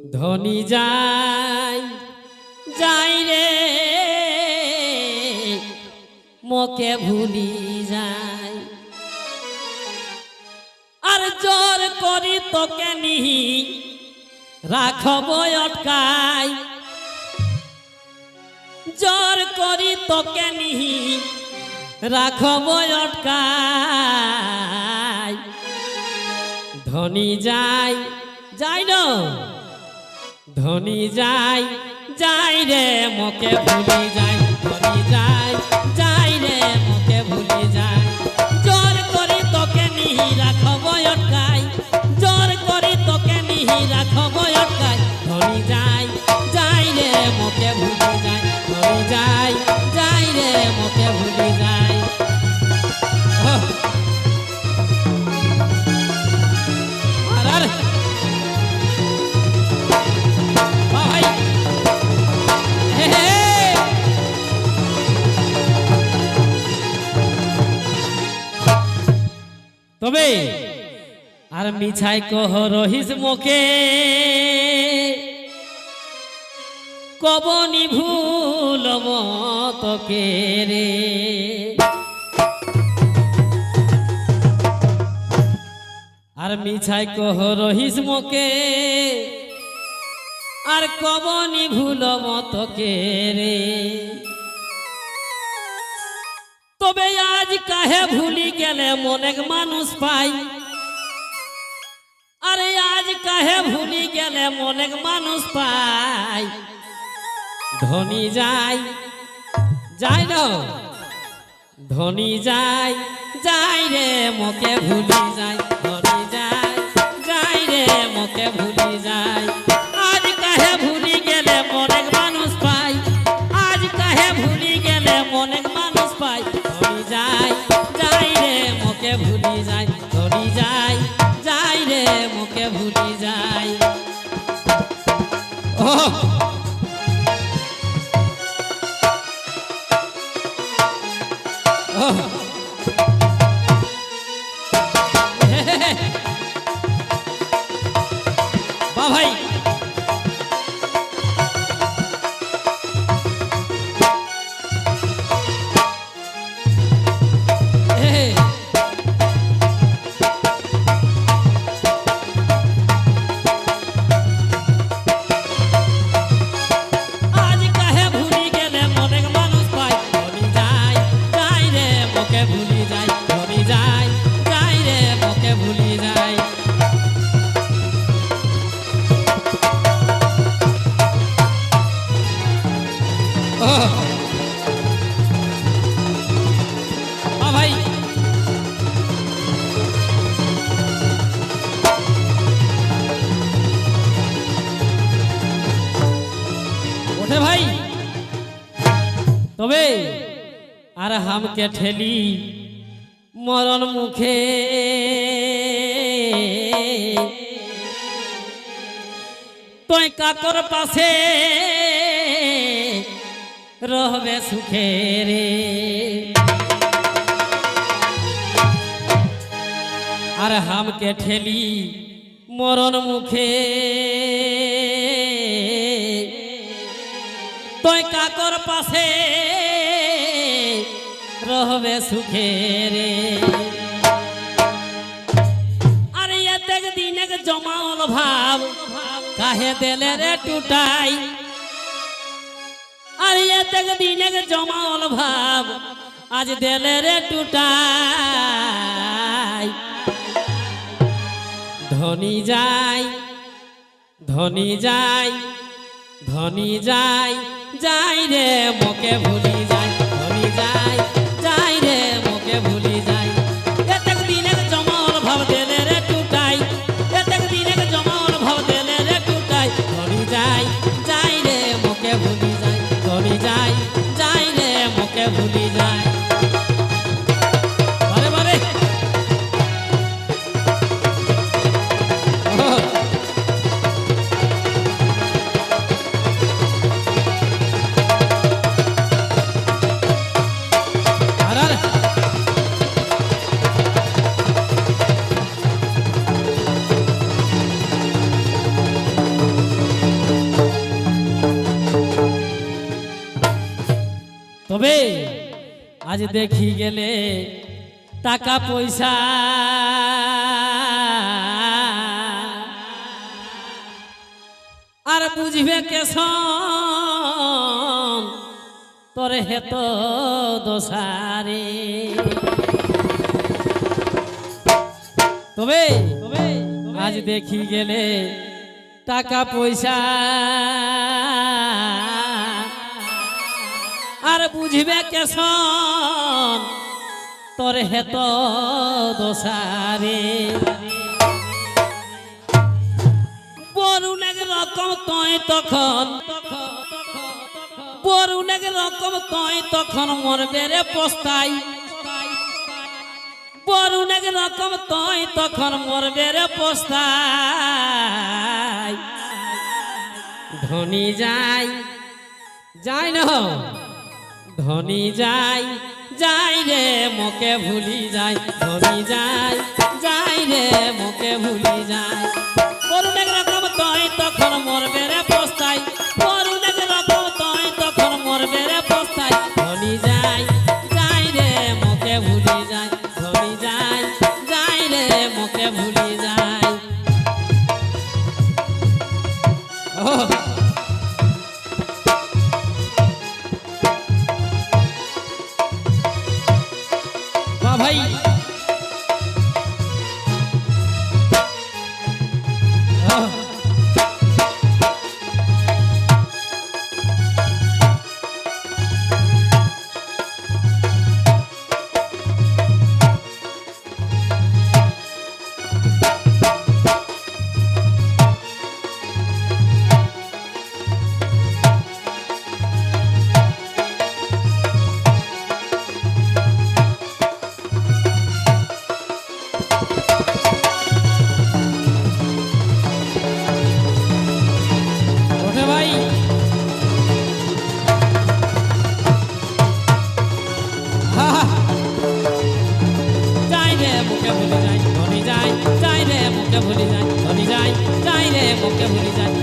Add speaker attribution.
Speaker 1: ধনী যাই যাই রে মোকে ভুলি যাই আর জোর করি তোকে নিহি রাখব অটকাই জোর করি তোকে নিহি রাখব অটকাই ধনী যাই যাই ন ধনী যাই যাই রে মোকে ভুলি যাই ধনী যাই যাই রে মোকে ভুলি যাই জোর করি তোকে নিহি রাখব অটকাই জোর করি তোকে নিহি রাখব অটকাই ধনী যাই যাই রে মোকে ভুলি যাই ধনী যাই যাই রে মোকে ভুলি যাই তবে আর মিছাই কহ রহিস মোকে কবনি ভুলব তোকে রে আর মিছাই কহ রহিস মোকে আর কবনি ভুলব তোকে রে তবে আজ কাহে ভুলি গেলে মনেক মানুষ পাই আরে আজ কাহে ভুলি গেলে মনেক মানুষ পাই ধনী যাই যাই ন ধনী যাই যাই রে মোকে ভুলি যাই ধনী যাই যাই রে মোকে ভুলি যাই আজ কাহে ভুলি গেলে মনেক মানুষ পাই আজ কাহে ভুলি গেলে মনেক মানুষ পাই ধনী যাই যাই রে মোকে ভুলি যাই ধনী যাই যাই রে মোকে ভুলি যাই ও বা ভাই ভাই তবে আর হামকে ঠেলি মরণ মুখে তুই কাকর পাশে রহবে সুখে রে আর হামকে ঠেলি মরণ মুখে তুই কাকর পাশে রহবে সুখে রে আরে এতে দিনে জমাল ভাব কাহে দেলে রে টুটাই আরে এতে দিনে জমাল ভাব আজ দেলে রে টুটাই ধনী যাই ধনী যাই ধনী যাই যাই রে মোকে ভুলি যাই ধনী যাই যাই রে মোকে ভুলি যাই এতেক দিনের জমাল ভাব দেলে রে টুটাই এতেক দিনের জমাল ভাব দেলে রে টুটাই ধনী যাই যাই রে মোকে ভুলি যাই ধনী যাই যাই রে মোকে ভুলি যাই বারে বারে তবে আজ দেখি গেলে টাকা পয়সা আর বুঝবে কেসন তোরে হেত দোষারে তবে আজ দেখি গেলে টাকা পয়সা আর বুঝবে কেসন তোর হেত দোষারে বরুণের রকম তয় তখন বরুণের রকম তয় তখন মরবে রে পস্তাই বরুণের রকম তয় তখন মরবে রে পস্তাই ধনী যাই যাই না ধনী যাই যাই রে মোকে ভুলি যাই ধনী যাই যাই রে মোকে ভুলি যাই বরুণের রকম তয় তখন মরবে রে পস্তাই বরুণের রকম তয় তখন মরবে রে পস্তাই ধনী যাই যাই রে মোকে ভুলি যাই ধনী যাই যাই রে মোকে ভুলি যাই ভাই ভুলি যায় ধনী যায় যাই রে মুখে ভুলি যায় ধনী যায় যাই রে মুখে ভুলি যায়